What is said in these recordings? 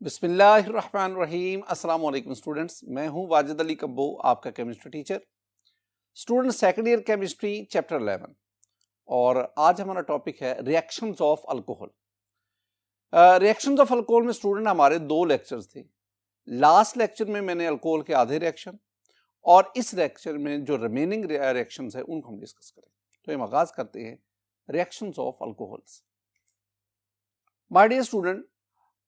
बिस्मिल्लाहिर्रहमानिर्रहीम। अस्सलाम वालेकुम स्टूडेंट्स, मैं हूं वाजिद अली कब्बो, आपका chemistry teacher. Student second year chemistry chapter 11 और आज हमारा टॉपिक है reactions of alcohol. Reactions of alcohol में स्टूडेंट हमारे दो लेक्चर्स थे। लास्ट लेक्चर में मैंने अल्कोहल के आधे रिएक्शन और इस लेक्चर में जो रिमेनिंग रिएक्शंस है उनको हम डिस्कस करें। तो हम आगाज करते हैं reactions of alcohols. My dear student,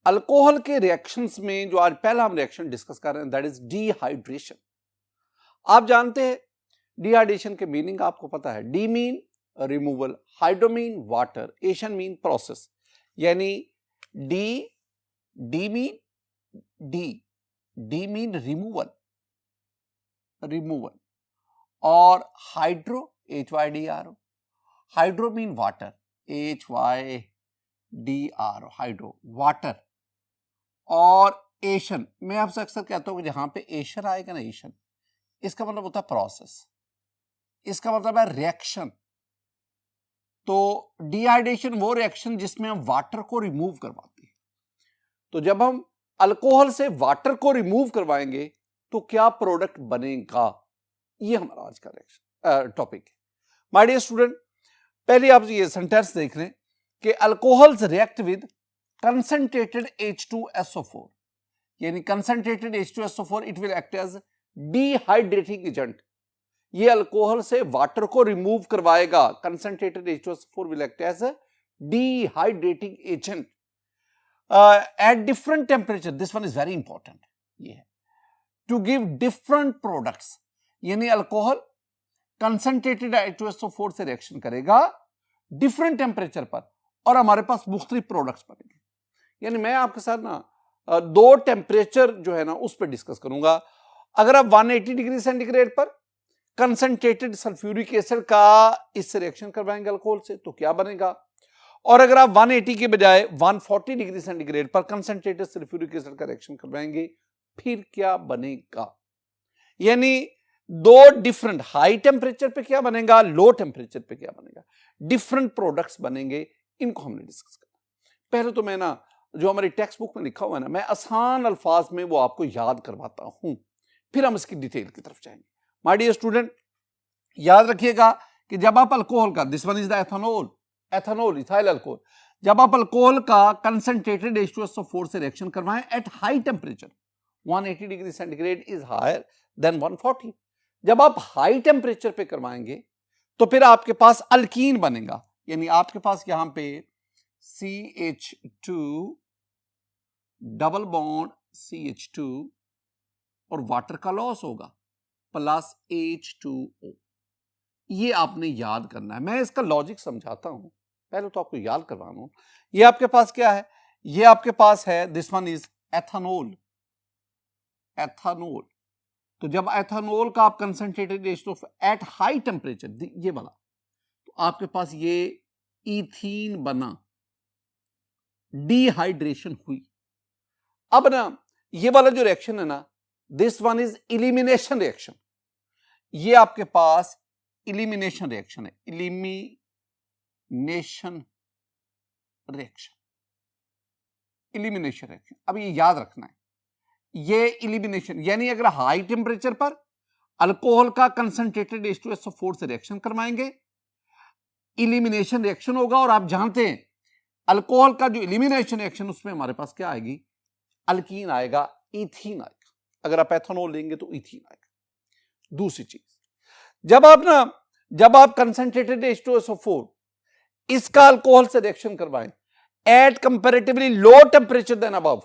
alcohol के रिएक्शंस में जो आज पहला हम रिएक्शन डिस्कस कर रहे हैं दैट इज डिहाइड्रेशन। आप जानते हैं डिहाइड्रेशन के मीनिंग आपको पता है। De mean removal, hydro mean water, ation mean process. यानी डी मीन रिमूवल और hydro HYDRO, hydro mean water HYDRO, hydro water. और एशन, मैं आपसे अक्सर कहता हूं कि जहां पे एशन आएगा ना, एशन इसका मतलब होता है प्रोसेस, इसका मतलब है रिएक्शन। तो डिहाइड्रेशन वो रिएक्शन जिसमें हम वाटर को रिमूव करवाते हैं। तो जब हम अल्कोहल से वाटर को रिमूव करवाएंगे तो क्या प्रोडक्ट बनेगा, ये हमारा आज का रिएक्शन टॉपिक है। माय डियर स्टूडेंट, पहले आप ये सेंटेंस देख लें कि alcohols react with concentrated H2SO4, यानी concentrated H2SO4 it will act as dehydrating agent। ये अल्कोहल से वाटर को रिमूव करवाएगा। concentrated H2SO4 will act as a dehydrating agent at different temperature। this one is very important, ये है to give different products। यानी alcohol concentrated H2SO4 से reaction करेगा different temperature पर और हमारे पास मुख्तलिफ प्रोडक्ट्स बनेंगे। यानी मैं आपके साथ ना दो टेम्परेचर जो है ना उस पर डिस्कस करूंगा। अगर आप 180 डिग्री सेंटीग्रेड पर कंसंट्रेटेड सल्फ्यूरिक एसिड का इससे रिएक्शन करवाएंगे अल्कोहल से तो क्या बनेगा, और अगर आप 180 के बजाय 140 डिग्री सेंटीग्रेड पर कंसंट्रेटेड सल्फ्यूरिक एसिड का रिएक्शन करवाएंगे फिर क्या बनेगा। यानी दो डिफरेंट हाई टेम्परेचर पे क्या बनेगा, लो टेम्परेचर पे क्या बनेगा, डिफरेंट प्रोडक्ट्स बनेंगे। इनको हमने डिस्कस करना। पहले तो मैं ना जो हमारी टेक्स्ट बुक में लिखा हुआ है ना, मैं आसान अल्फाज में वो आपको याद करवाता हूं, फिर हम इसकी डिटेल की तरफ जाएंगे। माय डियर स्टूडेंट, याद रखिएगा कि जब आप अल्कोहल का, this one is the ethanol ethyl alcohol, जब आप अल्कोहल का कंसंट्रेटेड H2SO4 से रिएक्शन करवाएं at high temperature 180 degree centigrade is higher than 140, जब आप हाई टेम्परेचर पे करवाएंगे तो फिर आपके पास अल्कीन बनेगा। यानी आपके पास यहां पे CH2 डबल बॉन्ड CH2 और वाटर का लॉस होगा प्लस H2O। ये आपने याद करना है। मैं इसका लॉजिक समझाता हूं, पहले तो आपको याद करवाना हूं। ये आपके पास क्या है, ये आपके पास है दिस वन इज एथेनॉल। तो जब एथेनॉल का आप कंसंट्रेटेड एट हाई टेम्परेचर, ये वाला, तो आपके पास ये इथीन बना, डिहाइड्रेशन हुई। अब ना ये वाला जो रिएक्शन है ना, this one is elimination reaction. ये आपके पास इलिमिनेशन रिएक्शन है, इलिमिनेशन रिएक्शन। अब ये याद रखना है, ये इलिमिनेशन यानी अगर हाई टेम्परेचर पर अल्कोहल का कंसंट्रेटेड H2SO4 से रिएक्शन करवाएंगे, इलिमिनेशन रिएक्शन होगा। और आप जानते हैं अल्कोहल का जो इलिमिनेशन रिएक्शन, उसमें हमारे पास क्या आएगी, अल्कीन आएगा, इथीन आएगा। अगर आप एथेनॉल लेंगे तो इथीन आएगा। दूसरी चीज, जब आप कंसंट्रेटेड H2SO4 इसका अल्कोहल से रिएक्शन करवाएं at comparatively low temperature than above,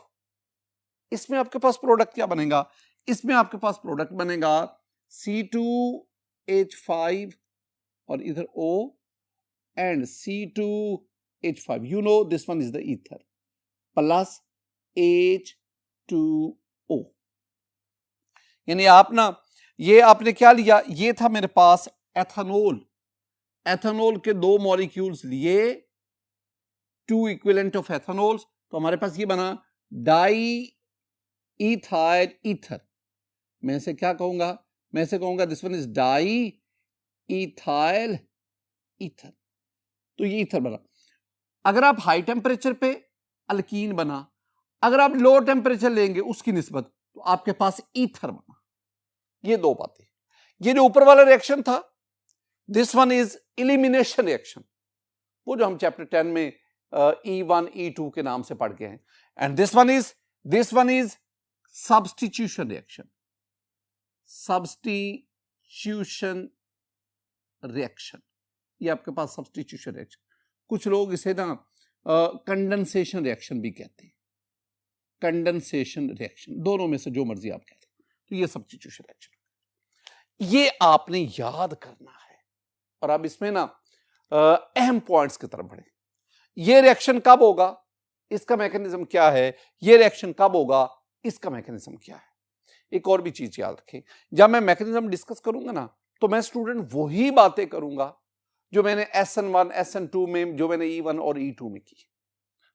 इसमें आपके पास प्रोडक्ट क्या बनेगा, इसमें आपके पास प्रोडक्ट बनेगा C2H5 और इधर O and C2H5, you know this one is the ether, plus H2O। यानी आप ना ये आपने क्या लिया, ये था मेरे पास एथेनॉल के दो मॉलिक्यूल्स लिए, 2 इक्विवेलेंट ऑफ एथेनॉल्स, तो हमारे पास ये बना डाई इथाइल ईथर। मैं इसे क्या कहूंगा, मैं इसे कहूंगा this one is di ethyl ether. तो ये ईथर बना। अगर आप हाई टेम्परेचर पे अल्कीन बना, अगर आप लो टेम्परेचर लेंगे उसकी निस्बत तो आपके पास ईथर बना। ये दो बातें। ये जो ऊपर वाला रिएक्शन था, this one is elimination reaction, वो जो हम चैप्टर 10 में E1 E2 के नाम से पढ़ गए हैं। And this one is substitution reaction. Substitution reaction, ये आपके पास सब्स्टिट्यूशन रिएक्शन। कुछ लोग इसे ना कंडेंसेशन रिएक्शन भी कहते हैं, कंडेंसेशन रिएक्शन, दोनों में से जो मर्जी आप कहते हैं। तो ये सब्स्टिट्यूशन रिएक्शन, ये आपने याद करना है। और अब इसमें ना अहम पॉइंट्स की तरफ बढ़े। ये रिएक्शन कब होगा, इसका मैकेनिज्म क्या है, ये रिएक्शन कब होगा, इसका मैकेनिज्म क्या है। एक और भी चीज याद रखें, जब मैं मैकेनिज्म डिस्कस करूंगा ना, तो मैं स्टूडेंट वही बातें करूंगा जो मैंने SN1 SN2 में, जो मैंने E1 और E2 में की।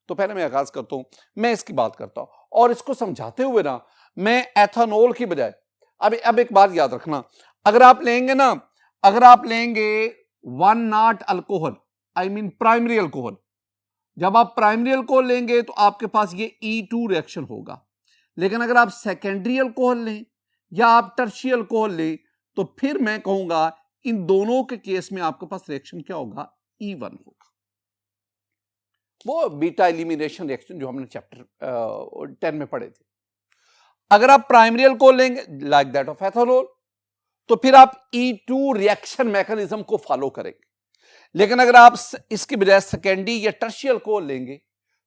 तो पहले मैं आगाज करता हूं, मैं इसकी बात करता हूं, और इसको समझाते हुए ना मैं एथेनॉल की बजाय, अब एक बात याद रखना, अगर आप लेंगे 1 alcohol, I mean primary alcohol, जब आप प्राइमरी अल्कोहल लेंगे तो आपके पास ये E2 रिएक्शन होगा। लेकिन अगर आप सेकेंडरी अल्कोहल लें या आप टर्शियरी अल्कोहल लें, तो फिर मैं कहूंगा इन दोनों के केस में आपके पास रिएक्शन क्या होगा, E1 होगा। वो बीटा एलिमिनेशन रिएक्शन जो हमने चैप्टर 10 में पढ़े थे। अगर आप प्राइमरी अल्कोहल लेंगे लाइक दैट ऑफ एथेनॉल, तो फिर आप E2 रिएक्शन मैकेनिज्म को फॉलो करेंगे। लेकिन अगर आप इसके बजाय सेकेंडरी या टर्शियरी अल्कोहल लेंगे,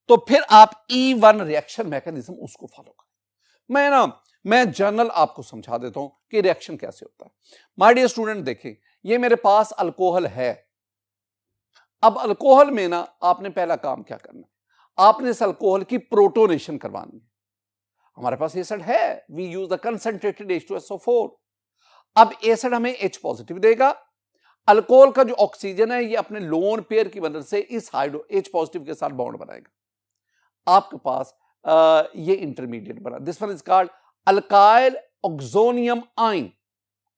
तो फिर आप E1 रिएक्शन मैकेनिज्म उसको फॉलो करें। मैं जर्नल आपको समझा देता हूं कि रिएक्शन कैसे होता है। माय डियर स्टूडेंट, देखें, ये मेरे पास अल्कोहल है। अब अल्कोहल में ना आपने पहला काम क्या करना है, आपने इस अल्कोहल की प्रोटोनेशन करवानी है। हमारे पास एसिड है, we use the concentrated H2SO4। अब एसिड हमें H पॉजिटिव देगा। अल्कोहल का जो ऑक्सीजन है ये अपने लोन पेयर की मदद से इस H पॉजिटिव के साथ बॉन्ड बनाएगा। आपके पास ये इंटरमीडिएट बना, this one is called alkyl oxonium आइन।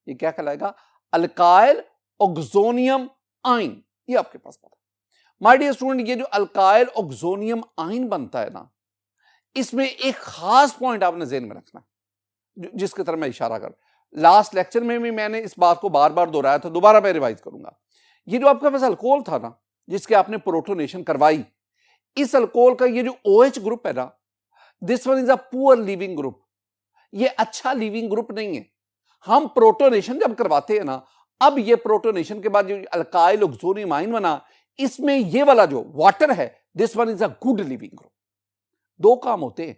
ये क्या कहलाएगा, अल्काइल ऑक्सोनियम आइन। ये आपके पास पता। माय डियर स्टूडेंट, ये जो अल्काइल ऑक्सोनियम आइन बनता है ना, इसमें एक खास पॉइंट आपने ज़हन में रखना है, जिसकी तरफ मैं इशारा कर, लास्ट लेक्चर में भी मैंने इस बात को बार बार दोहराया था, दोबारा मैं रिवाइज करूंगा। ये जो आपके पास अल्कोहल था ना, जिसके आपने प्रोटोनेशन करवाई, इस अल्कोहल का ये जो OH ग्रुप है ना, this one is a poor leaving group. ये अच्छा लिविंग ग्रुप नहीं है। हम प्रोटोनेशन जब करवाते हैं ना, अब ये प्रोटोनेशन के बाद जो अल्काइल ऑक्सोनियम आइन बना, इसमें ये वाला जो वाटर है, this one is a good leaving group. दो काम होते हैं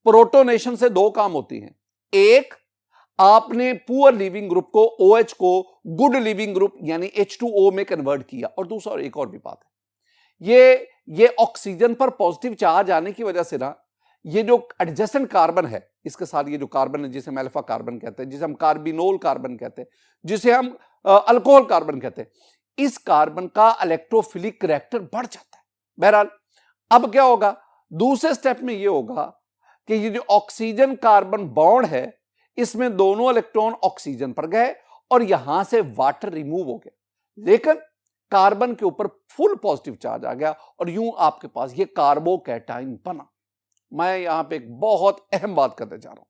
प्रोटोनेशन से, दो काम होते हैं। एक, आपने पुअर लिविंग ग्रुप को, OH को गुड लिविंग ग्रुप यानी H2O में कन्वर्ट किया। और दूसरा, और एक और भी बात है, ये ऑक्सीजन पर पॉजिटिव चार्ज आने की वजह से ना, ये जो एडजेसेंट कार्बन है, इसके साथ ये जो कार्बन है, जिसे हम अल्फा कार्बन कहते हैं, जिसे हम कार्बिनोल कार्बन कहते हैं, जिसे हम अल्कोहल कार्बन कहते हैं, इस कार्बन का इलेक्ट्रोफिलिक करैक्टर बढ़ जाता है। बहरहाल, अब क्या होगा, दूसरे स्टेप में ये होगा कि ये जो ऑक्सीजन कार्बन बॉन्ड है, इसमें दोनों इलेक्ट्रॉन ऑक्सीजन पर गए और यहां से वाटर रिमूव हो गया, लेकिन कार्बन के ऊपर फुल पॉजिटिव चार्ज आ गया और यूं आपके पास ये कार्बोकैटाइन बना। मैं यहां पे एक बहुत अहम बात करने जा रहा हूं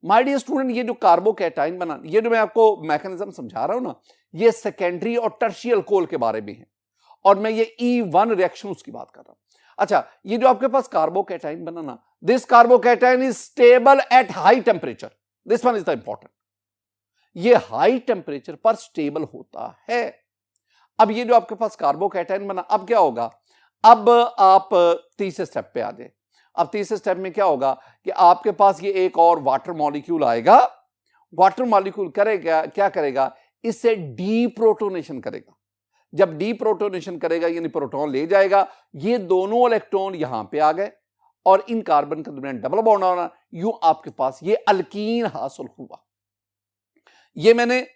माय डियर स्टूडेंट। ये जो कार्बोकैटाइन बना, ये जो मैं आपको मैकेनिज्म समझा रहा हूं ना, ये सेकेंडरी और टर्शियरी अल्कोहल के बारे में है, और मैं ये E1 रिएक्शन उसकी बात कर रहा हूं। अच्छा, ये जो आपके पास कार्बोकैटाइन बना ना, this carbocation is stable at high temperature. This one is the important, ये हाई टेम्परेचर पर स्टेबल होता है। अब ये जो आपके पास कार्बोकैटाइन बना, अब क्या होगा, अब आप तीसरे स्टेप पे आ जाए। अब तीसरे स्टेप में क्या होगा कि आपके पास ये एक और वाटर मॉलिक्यूल आएगा। वाटर मॉलिक्यूल करेगा क्या, करेगा, इससे डीप्रोटोनेशन करेगा। जब डीप्रोटोनेशन करेगा यानी प्रोटॉन ले जाएगा, ये दोनों इलेक्ट्रॉन यहां पे आ गए और इन कार्बन के दरमियान डबल बॉन्ड होना, यूं आपके पास ये अल्कीन हासिल हुआ। ये मैंने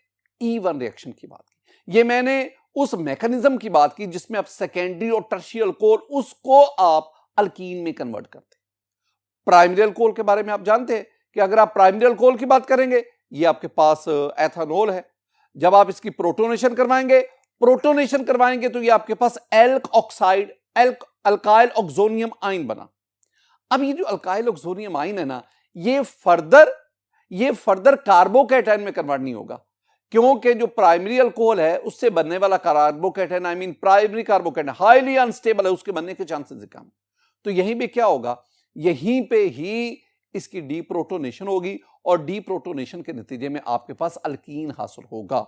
E1 रिएक्शन की बात की, ये मैंने उस मैकेनिज्म की बात की जिसमें आप सेकेंडरी और टर्शियरी अल्कोहल उसको आप अल्कीन में कन्वर्ट करते हैं। प्राइमरी अल्कोहल के बारे में आप जानते हैं कि अगर आप प्राइमरी अल्कोहल की बात करेंगे, ये आपके पास एथेनॉल है। जब आप इसकी प्रोटोनेशन करवाएंगे तो ये आपके पास एल्क ऑक्साइड, अल्काइल ऑक्सोनियम आइन बना। अब ये जो अल्काइल ऑक्सोनियम आइन है ना, ये फर्दर कार्बोकैटायन में कन्वर्ट नहीं होगा, क्योंकि जो प्राइमरी अल्कोहल है उससे बनने वाला carbocation, I mean primary carbocation highly unstable है, उसके बनने के चांसेस कम। तो यहीं पे क्या होगा, यहीं पे ही इसकी डीप्रोटोनेशन होगी और डीप्रोटोनेशन के नतीजे में आपके पास अल्कीन हासिल होगा।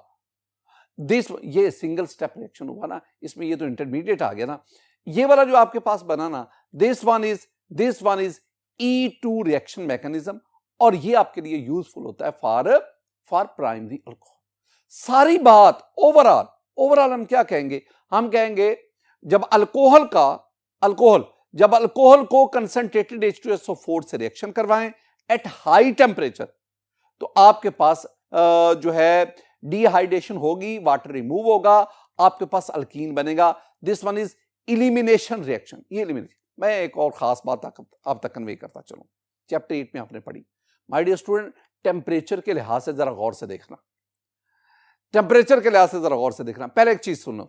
ये सिंगल स्टेप रिएक्शन हुआ ना, इसमें ये तो इंटरमीडिएट आ गया ना। ये वाला जो आपके पास बना ना, this one is E2 reaction mechanism, और ये आपके लिए यूजफुल होता है फॉर प्राइमरी अल्कोहल। सारी बात ओवरऑल हम क्या कहेंगे, हम कहेंगे जब अल्कोहल को कंसंट्रेटेड H2SO4 से रिएक्शन करवाएं एट हाई टेम्परेचर, तो आपके पास जो है डिहाइड्रेशन होगी, वाटर रिमूव होगा, आपके पास अल्कीन बनेगा। This one is elimination reaction. ये एलिमिनेशन, मैं एक और खास बात आप तक कन्वे करता चलूं, चैप्टर 8 में आपने पढ़ी। माय डियर स्टूडेंट, टेम्परेचर के लिहाज से जरा गौर से देखना, पहले एक चीज सुनो,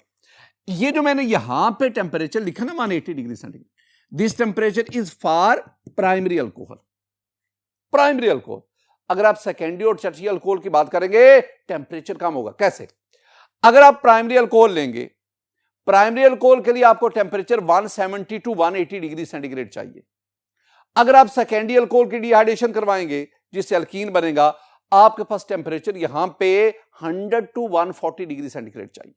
ये जो मैंने यहां पे टेम्परेचर लिखा ना 180 degree centigrade, this temperature is for primary alcohol. अगर आप सेकेंडरी और टर्शियरी अल्कोहल की बात करेंगे टेम्परेचर कम होगा। कैसे? अगर आप प्राइमरी अल्कोहल लेंगे, प्राइमरी अल्कोहल के लिए आपको टेम्परेचर 170 टू 180 डिग्री सेंटीग्रेड चाहिए। अगर आप सेकेंडरी अल्कोहल की डिहाइड्रेशन करवाएंगे जिससे अल्कीन बनेगा, आपके पास टेम्परेचर यहां पे 100 टू 140 डिग्री सेंटीग्रेड चाहिए।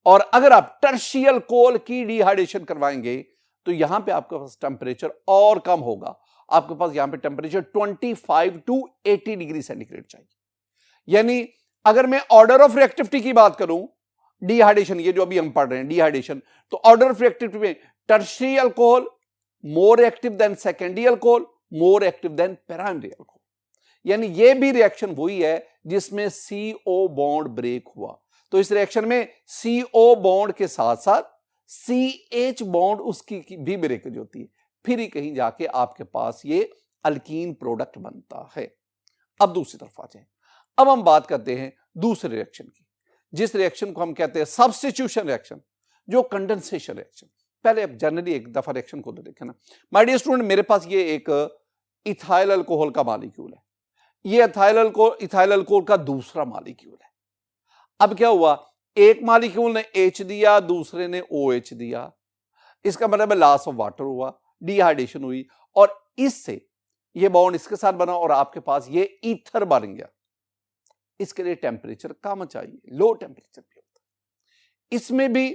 और अगर आप टर्शियरी अल्कोहल की डिहाइड्रेशन करवाएंगे तो यहां पे आपके पास टेम्परेचर और कम होगा, आपके पास यहां पे टेम्परेचर 25 टू 80 डिग्री सेंटीग्रेड चाहिए। यानी अगर मैं ऑर्डर ऑफ रिएक्टिविटी की बात करूं, डिहाइड्रेशन, ये जो अभी हम पढ़ रहे हैं डिहाइड्रेशन, तो ऑर्डर ऑफ रिएक्टिविटी में tertiary alcohol more active than secondary alcohol, more active than primary alcohol. यानी ये भी रिएक्शन वही है जिसमें CO बॉन्ड ब्रेक हुआ, तो इस रिएक्शन में CO बॉन्ड के साथ साथ CH बॉन्ड उसकी भी ब्रेकेज होती है, फिर ही कहीं जाके आपके पास ये अल्कीन प्रोडक्ट बनता है। अब दूसरी तरफ आ जाए, अब हम बात करते हैं दूसरे रिएक्शन की, जिस रिएक्शन को हम कहते हैं सब्स्टिट्यूशन रिएक्शन, जो कंडेंसेशन रिएक्शन। पहले अब जनरली एक दफा रिएक्शन को तो देखें ना। माय डियर स्टूडेंट, मेरे पास ये एक इथाइल अल्कोहल का मॉलिक्यूल है, ये इथाइल अल्कोहल का दूसरा मॉलिक्यूल है। अब क्या हुआ, एक मॉलिक्यूल ने H दिया, दूसरे ने OH दिया, इसका मतलब लॉस ऑफ वाटर हुआ, डिहाइड्रेशन हुई, और इससे ये बॉन्ड इसके साथ बना और आपके पास ये ईथर बन गया। इसके लिए टेम्परेचर कम चाहिए, लो टेम्परेचर भी होता है। इसमें भी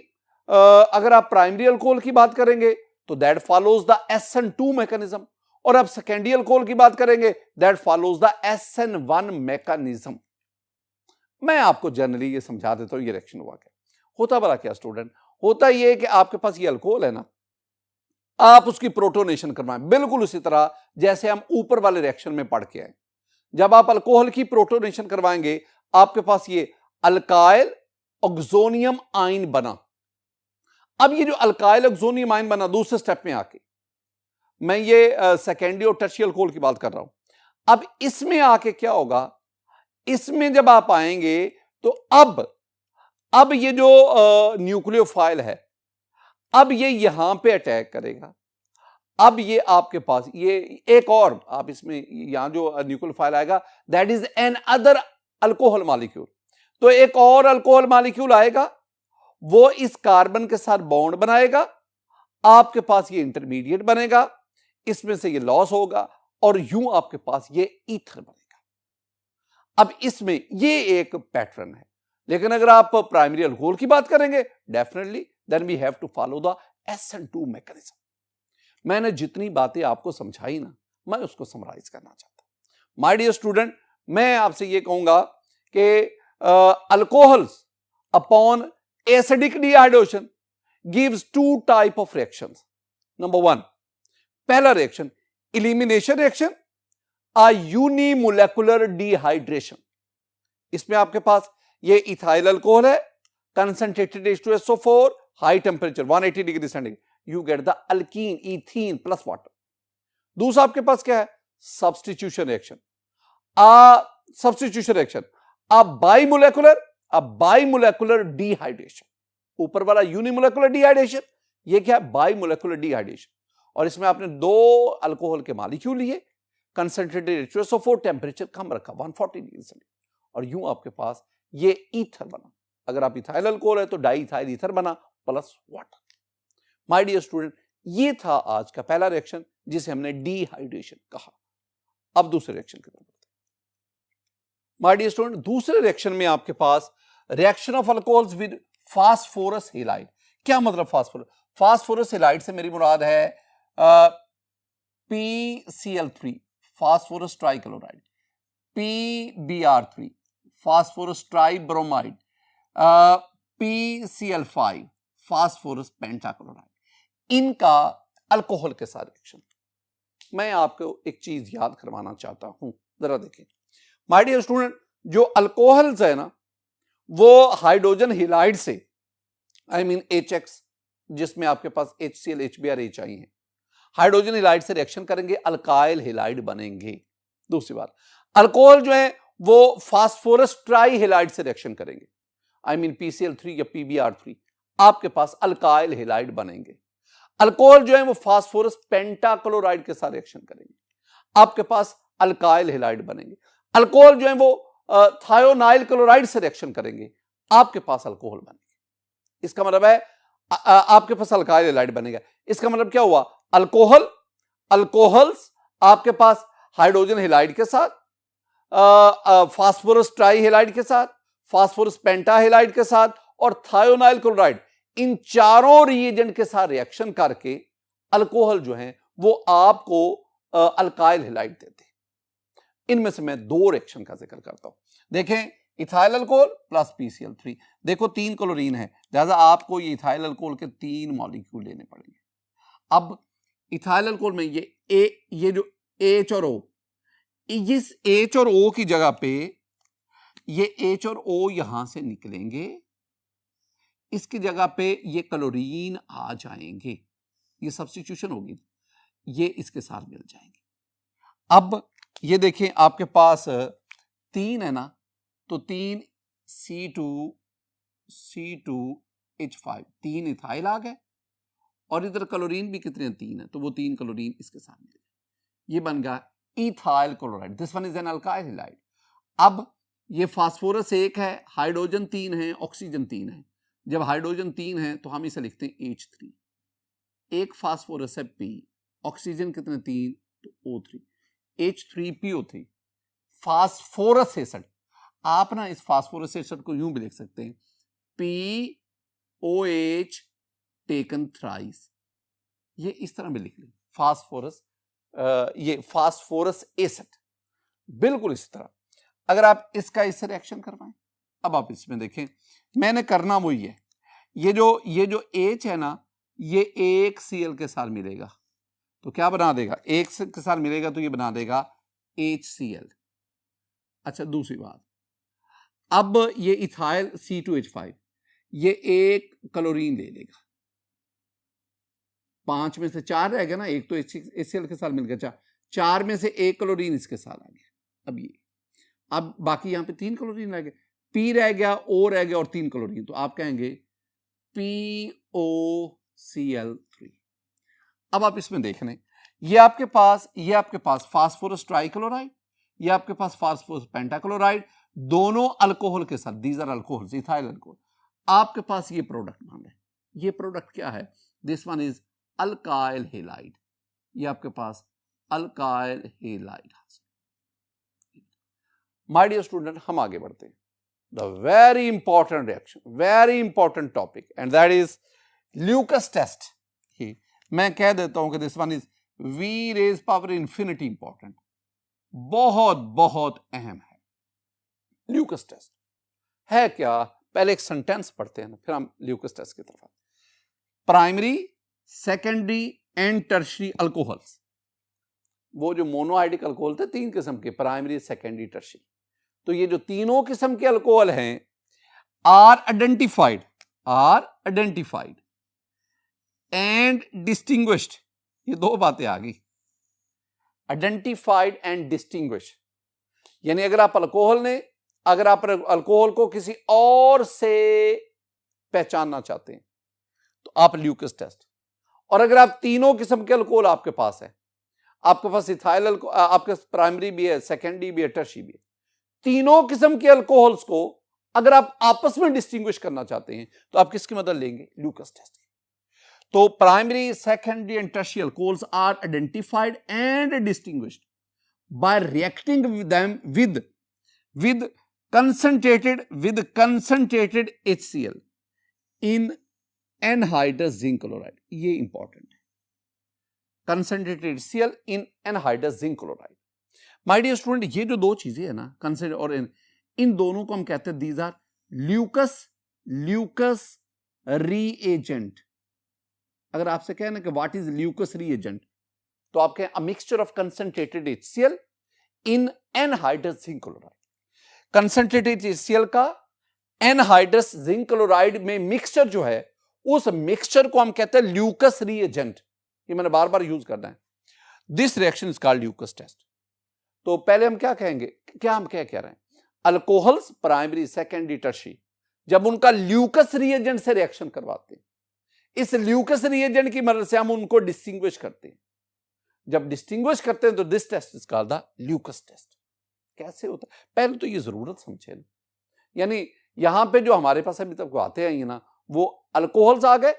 अगर आप प्राइमरी अल्कोहल की बात करेंगे तो that follows the SN2 mechanism, और आप सेकेंडरी अल्कोहल की बात करेंगे that follows the SN1 mechanism. मैं आपको जनरली ये समझा देता हूं ये रिएक्शन हुआ क्या। होता बड़ा क्या स्टूडेंट, होता ये कि आपके पास ये अल्कोहल है ना, आप उसकी प्रोटोनेशन करवाएं, बिल्कुल उसी तरह जैसे हम ऊपर वाले रिएक्शन में पढ़ के आए। जब आप अल्कोहल की प्रोटोनेशन करवाएंगे, आपके पास ये अल्काइल ऑक्सोनियम आइन बना। अब ये जो अल्काइल ऑक्सोनियम आइन बना, दूसरे स्टेप में आके मैं ये सेकेंडरी और टर्शियरी अल्कोहल की बात कर रहा हूं। अब इसमें आके क्या होगा, इसमें जब आप आएंगे तो अब ये जो न्यूक्लियोफाइल है, अब ये यहां पे अटैक करेगा। अब ये आपके पास ये एक और, आप इसमें यहां जो न्यूक्लियोफाइल आएगा that is an other alcohol molecule, तो एक और अल्कोहल मॉलिक्यूल आएगा, वो इस कार्बन के साथ बॉन्ड बनाएगा, आपके पास ये इंटरमीडिएट बनेगा, इसमें से ये लॉस होगा और यूं आपके पास ये ईथर बनेगा। अब इसमें ये एक पैटर्न है, लेकिन अगर आप प्राइमरी अल्कोहल की बात करेंगे definitely then we have to follow the SN2 mechanism. मैंने जितनी बातें आपको समझाई ना, मैं उसको समराइज करना चाहता हूं। माय डियर स्टूडेंट, मैं आपसे ये कहूंगा कि alcohols upon acidic dehydration gives 2 type of reactions. Number 1, पहला reaction elimination reaction, ah unimolecular dehydration. इसमें आपके पास ये इथाइल अल्कोहल है, concentrated H2SO4, high temperature 180 degree centigrade, you get the alkene ethene plus water. दूसरा आपके पास क्या है, substitution reaction. Substitution reaction bimolecular dehydration. ऊपर वाला यूनिमोलेकुलर डिहाइड्रेशन, ये क्या है, बाइमोलेकुलर डिहाइड्रेशन। और इसमें आपने 2 अल्कोहल के मॉलिक्यूल लिए, कंसंट्रेटेड H2SO4, टेम्परेचर कम रखा 140 डिग्री सेल्सियस, और यूं आपके पास ये ईथर बना। अगर आप इथाइल अल्कोहल है तो डाई इथाइल ईथर बना plus water. My dear student, ये था आज का पहला रिएक्शन जिसे हमने डिहाइड्रेशन कहा। अब दूसरे रिएक्शन की तरफ बढ़ते हैं। माय डियर स्टूडेंट, दूसरे रिएक्शन में आपके पास reaction of alcohols with phosphorus halide. क्या मतलब फास्फोरस? फास्फोरस हैलाइड से मेरी मुराद है PCl3 phosphorus trichloride, PBr3 phosphorus tribromide, PCl5 phosphorus pentachloride. इनका अल्कोहल के साथ रिएक्शन। मैं आपको एक चीज याद करवाना चाहता हूं, जरा देखें माय डियर स्टूडेंट। जो अल्कोहल्स है ना, वो हाइड्रोजन हैलाइड से, आई मीन HX, जिसमें आपके पास HCl HBr H आई है, हाइड्रोजन हैलाइड से रिएक्शन करेंगे, अल्काइल हैलाइड बनेंगे। दूसरी बात, अल्कोहल जो है वो फास्फोरस ट्राई हैलाइड से रिएक्शन करेंगे, आई मीन PCl3 या PBr3, आपके पास अल्काइल हैलाइड बनेंगे। अल्कोहल जो है वो फास्फोरस पेंटाक्लोराइड के साथ रिएक्शन करेंगे, आपके पास अल्काइल हैलाइड बनेंगे। अल्कोहल जो है वो थायोनाइल क्लोराइड से रिएक्शन करेंगे, आपके पास अल्कोहल बनेंगे। इसका मतलब है आपके पास अल्काइल हैलाइड बनेगा। इसका मतलब क्या हुआ? अल्कोहल्स आपके पास हाइड्रोजन हैलाइड के साथ, फास्फोरस ट्राई हैलाइड के साथ, फास्फोरस पेंटा हैलाइड के साथ और थायोनाइल क्लोराइड, इन चारों रिएजेंट के साथ रिएक्शन करके अल्कोहल जो है वो आपको अल्काइल हैलाइड देते हैं। इनमें से मैं 2 रिएक्शन का जिक्र करता हूं। देखें, इथाइल अल्कोहल प्लस PCl3। देखो 3 क्लोरीन है, लिहाजा आपको ये इथाइल अल्कोहल के 3 मॉलिक्यूल लेने पड़ेंगे। अब इथाइल अल्कोहल में ये जो H और O, इस H और O की जगह पे ये H और O यहां से निकलेंगे, इसकी जगह पे ये क्लोरीन आ जाएंगे, ये सब्स्टिट्यूशन होगी, ये इसके साथ मिल जाएंगे। अब ये देखें, आपके पास 3 है ना, तो 3 C2H5, 3 इथाइल आ गए, और इधर क्लोरीन भी कितने 3 है, तो वो 3 क्लोरीन इसके साथ मिल गए, ये बन गया ethyl chloride. This one is an alkyl halide. अब ये फास्फोरस 1 है, हाइड्रोजन 3 है, ऑक्सीजन 3 है। जब हाइड्रोजन 3 है तो हम इसे लिखते हैं H3, एक फास्फोरस है P, ऑक्सीजन कितने 3, तो O3, H3PO3 फास्फोरस एसिड। आप ना इस फास्फोरस एसिड को यूं भी लिख सकते हैं POH टेकन थ्राइस, ये इस तरह भी लिख लें फास्फोरस, ये फास्फोरस एसिड, बिल्कुल इस तरह। अगर आप इसका इससे रिएक्शन करवाएं, अब आप इसमें देखें, मैंने करना वही है, ये जो H है ना, ये एक Cl के साथ मिलेगा तो क्या बना देगा, एक के साथ मिलेगा तो ये बना देगा HCl। अच्छा, दूसरी बात, अब ये इथाइल C2H5, ये एक क्लोरीन ले लेगा, 5 में से 4 रहेगा ना, एक तो HCl के साथ मिल गया, 4 में से एक क्लोरीन इसके साथ आ गया। अब ये, अब बाकी यहां पे 3 क्लोरीन रह गए, P रह गया, O रह गया और 3 क्लोरीन, तो आप कहेंगे POCl3। अब आप इसमें देख लें, ये आपके पास फास्फोरस ट्राइक्लोराइड, ये आपके पास फास्फोरस पेंटाक्लोराइड, दोनों अल्कोहल के साथ, these are alcohols, ethyl alcohol. आपके पास ये प्रोडक्ट मान रहे, ये प्रोडक्ट क्या है, this one is alkyl halide, ये आपके पास alkyl halide. My dear student, हम आगे बढ़ते हैं। The very important reaction, very important topic, and that is Lucas test. मैं कह देता हूं कि this one is V raised power infinity important, बहुत बहुत अहम है। ल्यूकस टेस्ट है क्या? पहले एक सेंटेंस पढ़ते हैं ना, फिर हम ल्यूकस टेस्ट की तरफ आते हैं। Primary, secondary and tertiary alcohols, वो जो मोनोआइडिक अल्कोहल थे 3 किस्म के, प्राइमरी, सेकेंडरी, टर्शरी, तो ये जो तीनों किस्म के अल्कोहल हैं आर आइडेंटिफाइड एंड डिस्टिंग्विश्ड। ये 2 बातें आ गई, आइडेंटिफाइड एंड डिस्टिंग्विश्ड, यानी अगर आप अल्कोहल को किसी और से पहचानना चाहते हैं तो आप ल्यूकस टेस्ट, और अगर आप तीनों किस्म के अल्कोहल आपके पास है, आपके पास इथाइल आपके प्राइमरी भी है, सेकेंडरी भी है, टर्शियरी भी है, तीनों किस्म के अल्कोहल्स को अगर आप आपस में डिस्टिंग्विश करना चाहते हैं तो आप किसकी मदद लेंगे? Lucas test. तो primary, secondary and tertiary alcohols are identified and distinguished by reacting them with concentrated HCl in anhydrous zinc chloride। ये इंपॉर्टेंट है, concentrated HCl in anhydrous zinc chloride। My dear student, ये जो दो चीजें है ना, consent और इन दोनों को हम कहते हैं दीज आर ल्यूकस रीएजेंट। अगर आपसे कहें ना कि व्हाट इज ल्यूकस रीएजेंट, तो आप कहें a mixture of concentrated HCl in anhydrous zinc chloride. Concentrated HCl का एनहाइड्रस जिंक क्लोराइड में मिक्सचर जो है, उस मिक्सचर को हम कहते हैं ल्यूकस रीएजेंट। ये मैंने बार बार यूज करना है। This reaction is called Lucas test. तो पहले हम क्या कहेंगे, क्या हम क्या कह रहे हैं, अल्कोहल्स प्राइमरी, सेकेंडरी, टर्शियरी, जब उनका ल्यूकस रीएजेंट से रिएक्शन करवाते हैं, इस ल्यूकस रीएजेंट की मदद से हम उनको डिस्टिंग्विश करते हैं। जब डिस्टिंग्विश करते हैं तो this test is called the Lucas test. कैसे होता है, पहले तो ये जरूरत समझे ना, यानी यहां पे जो हमारे पास अभी तक आते हैं ना, वो अल्कोहल्स आ गए,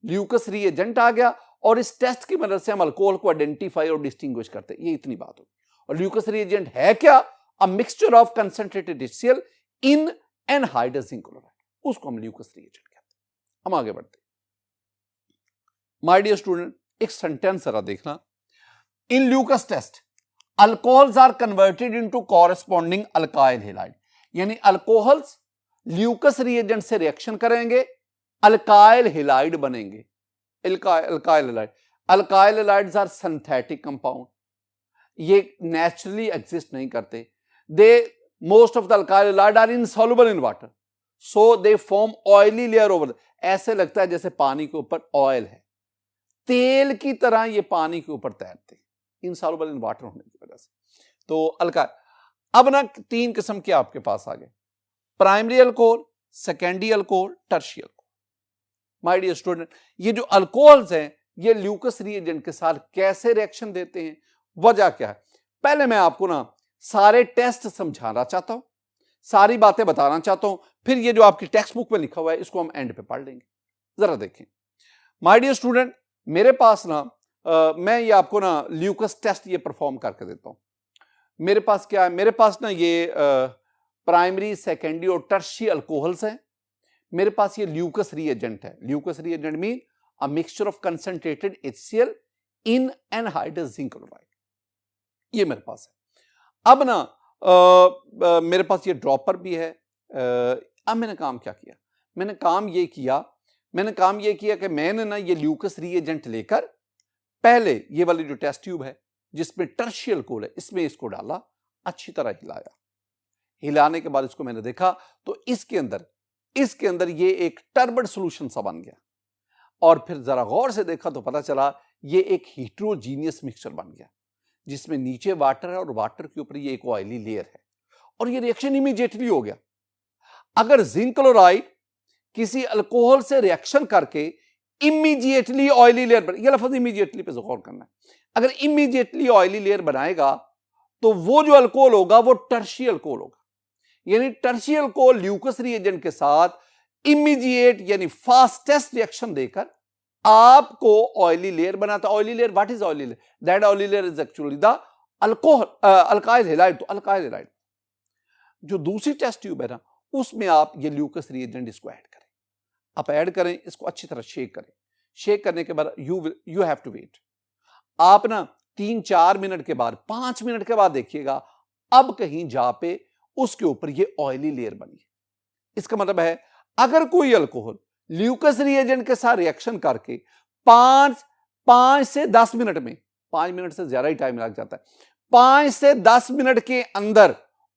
ल्यूकस रीएजेंट आ गया, और इस टेस्ट की मदद से हम अल्कोहल को आइडेंटिफाई और डिस्टिंग्विश करते हैं। ये इतनी बात होगी। और ल्यूकस रीएजेंट है क्या? A mixture of concentrated HCl in anhydrous zinc chloride, उसको हम ल्यूकस रीएजेंट कहते हैं। हम आगे बढ़ते हैं। माय डियर स्टूडेंट, एक सेंटेंस जरा देखना। In Lucas test alcohols are converted into corresponding alkyl halide, यानी अल्कोहल्स ल्यूकस रीएजेंट से रिएक्शन करेंगे, अल्काइल हैलाइड बनेंगे। Alkyl halide, alkyl halides are synthetic compound, ये नेचुरली एग्जिस्ट नहीं करते। They most of the alkyl halide are insoluble in water, so they form oily layer over. ऐसे लगता है जैसे पानी के ऊपर ऑयल है, तेल की तरह ये पानी के ऊपर तैरते, इनसॉल्युबल इन वाटर होने की वजह से। तो अल्काइल, अब ना तीन किस्म के आपके पास आ गए, primary alcohol, secondary alcohol, tertiary alcohol. My dear student, ये जो अल्कोहल्स हैं, ये ल्यूकस रीएजेंट के साथ कैसे रिएक्शन देते हैं, वजह क्या है, पहले मैं आपको ना सारे टेस्ट समझाना चाहता हूं, सारी बातें बताना चाहता हूं, फिर ये जो आपकी टेक्स्ट बुक में लिखा हुआ है इसको हम एंड पे पढ़ लेंगे। जरा देखें माय डियर स्टूडेंट, मेरे पास ना मैं ये आपको ना ल्यूकस टेस्ट ये परफॉर्म करके देता हूं। मेरे पास क्या है, मेरे पास ना ये प्राइमरी, सेकेंडरी और टर्शियरी अल्कोहल्स हैं। मेरे पास ये ल्यूकस रीएजेंट है। Lucas reagent mean a mixture of concentrated HCl in anhydrous zinc chloride, ये मेरे पास है। अब ना मेरे पास ये ड्रॉपर भी है। अब मैंने काम क्या किया, मैंने काम ये किया कि मैंने ना ये ल्यूकस रीएजेंट लेकर पहले ये वाली जो टेस्ट ट्यूब है जिसमें टर्शियरी अल्कोहल है, इसमें इसको डाला, अच्छी तरह हिलाया। हिलाने के बाद इसको मैंने देखा तो इसके अंदर ये एक टर्बड सॉल्यूशन सा बन गया, और फिर जरा गौर से देखा तो पता चला ये एक हीट्रोजीनियस मिक्सचर बन गया, जिसमें नीचे वाटर है और वाटर के ऊपर ये एक ऑयली लेयर है, और ये रिएक्शन इमीडिएटली हो गया। अगर जिंक क्लोराइड किसी अल्कोहल से रिएक्शन करके इमीडिएटली ऑयली लेयर बना, ये लफ्ज इमीडिएटली पे गौर करना है, अगर इमीडिएटली ऑयली लेयर बनाएगा तो वो जो अल्कोहल होगा वो टर्शियरी अल्कोहल होगा। यानी टर्शियरी अल्कोहल ल्यूकस रीएजेंट के साथ इमीडिएट यानी फास्टेस्ट रिएक्शन देकर आपको ऑयली लेयर बनाता। Oily layer, what is oily layer? That oily layer is actually the alcohol, alkyl halide. तो अल्काइल हैलाइड जो दूसरी टेस्ट ट्यूब है ना, उसमें आप ये ल्यूकस रीएजेंट इसको ऐड करें। आप ऐड करें, इसको अच्छी तरह शेक करें। शेक करने के बाद यू हैव टू वेट। आप ना 3-4 मिनट के बाद, 5 मिनट के बाद देखिएगा, अब कहीं जा पे उसके ऊपर ये ऑयली लेयर बनी। इसका मतलब है अगर कोई अल्कोहल ल्यूकस रीएजेंट के साथ रिएक्शन करके 5 से 10 मिनट में, 5 मिनट से ज्यादा ही टाइम लग जाता है, 5 से 10 मिनट के अंदर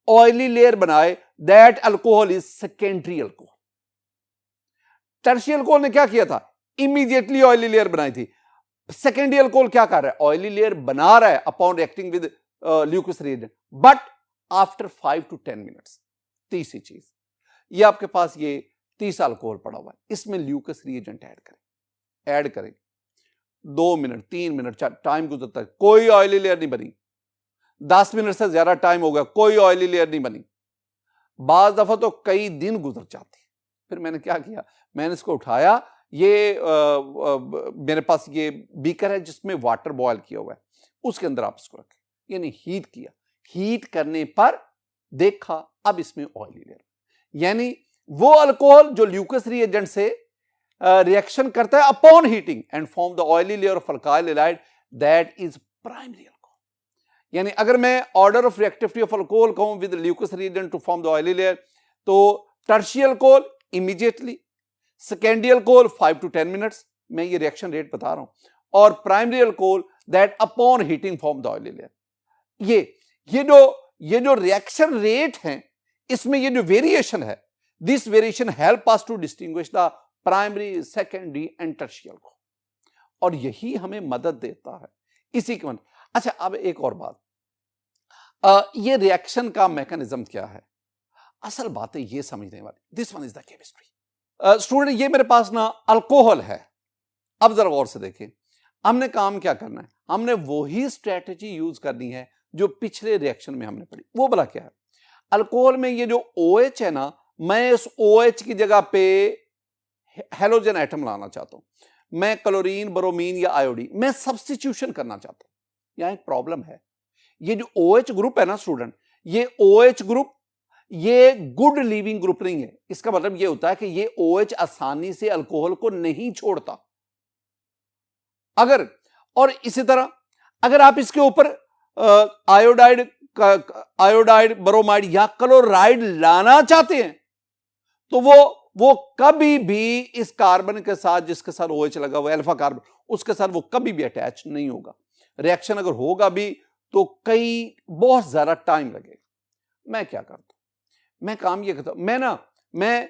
ऑयली लेयर बनाए, that alcohol is secondary alcohol. Tertiary alcohol ने क्या किया था? इमीडिएटली ऑयली लेयर बनाई थी। सेकेंडरी अल्कोहल क्या कर रहा है? ऑयली लेयर बना रहा है upon reacting with Lucas reagent, but after 5 to 10 minutes. तीसरी चीज, ये आपके पास ये तीसरा अल्कोहल पड़ा हुआ है, इसमें ल्यूकस रीएजेंट ऐड करें। 2 मिनट 3 मिनट टाइम गुजरता है, कोई ऑयली लेयर नहीं बनी। 10 मिनट से ज्यादा टाइम हो गया, कोई ऑयली लेयर नहीं बनी। बाज दफा तो कई दिन गुजर जाते। फिर मैंने क्या किया, मैंने इसको उठाया, ये मेरे पास ये बीकर है जिसमें वाटर बॉयल किया हुआ है, उसके अंदर आप इसको रखें, यानी हीट किया। हीट करने पर देखा अब इसमें ऑयली लेयर, यानी वो अल्कोहल जो ल्यूकस रिएजेंट से रिएक्शन करता है upon heating and form the oily layer of alkyl halide, that is primary alcohol. यानी अगर मैं order of reactivity of alcohol कहूं with Lucas reagent to form the oily layer, तो tertiary alcohol immediately, secondary alcohol 5 to 10 minutes, मैं ये reaction rate बता रहा हूं, और primary alcohol that upon heating form the oily layer. ये जो रिएक्शन रेट है, इसमें ये जो वेरिएशन है, this variation help us to distinguish the primary, secondary and tertiary को, और यही हमें मदद देता है इसी के। अच्छा, अब एक और बात, ये रिएक्शन का मैकेनिज्म क्या है, असल बात है ये समझने वाली। This one is the chemistry. Student, ये मेरे पास ना अल्कोहल है। अब जरा गौर से देखें, हमने काम क्या करना है, हमने वही स्ट्रेटजी यूज करनी है जो पिछले रिएक्शन में हमने पढ़ी। वो भला क्या है, अल्कोहल में ये जो OH है ना, मैं इस OH की जगह पे हेलोजन एटम लाना चाहता हूं, मैं क्लोरीन, ब्रोमीन या आयोडीन, मैं सब्स्टिट्यूशन करना चाहता हूं। यहां एक प्रॉब्लम है, ये जो OH ग्रुप है ना स्टूडेंट, ये OH ग्रुप ये गुड लीविंग ग्रुप नहीं है। इसका मतलब ये होता है कि ये OH आसानी से अल्कोहल को नहीं छोड़ता। अगर, और इसी तरह अगर आप इसके ऊपर आयोडाइड, ब्रोमाइड या क्लोराइड लाना चाहते हैं, तो वो कभी भी इस कार्बन के साथ, जिसके साथ OH लगा हुआ है, अल्फा कार्बन, उसके साथ वो कभी भी अटैच नहीं होगा। रिएक्शन अगर होगा भी तो बहुत ज्यादा टाइम लगेगा। मैं क्या करता हूं, मैं काम ये करता हूं, मैं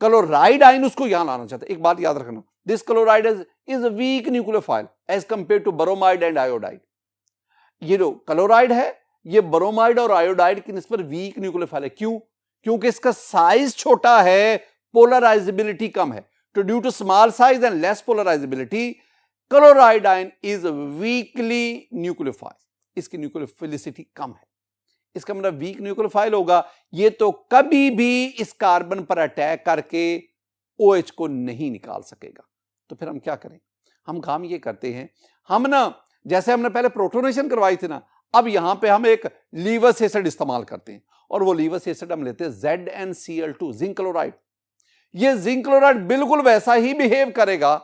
क्लोराइड आयन उसको यहां लाना चाहता हूं। एक बात याद रखना, this chloride is weak nucleophile as compare to bromide and iodide. ये जो क्लोराइड है, ये ब्रोमाइड और आयोडाइड की निस्बत वीक न्यूक्लियोफाइल है। क्यों? क्योंकि इसका साइज छोटा है, पोलराइजेबिलिटी कम है। तो due to small size and less polarisability, chloride ion is weakly nucleophile, इसकी न्यूक्लियोफिलिसिटी कम है। इसका मतलब वीक न्यूक्लियोफाइल होगा, ये तो कभी भी इस कार्बन पर अटैक करके OH को नहीं निकाल सकेगा। तो फिर हम क्या करें, हम काम ये करते हैं, हम ना जैसे हमने पहले प्रोटोनेशन करवाई थी ना, अब यहां पे हम एक लीवस एसिड इस्तेमाल करते हैं, और वो लीवस एसिड हम लेते हैं ZnCl2, जिंक क्लोराइड। ये जिंक क्लोराइड बिल्कुल वैसा ही बिहेव करेगा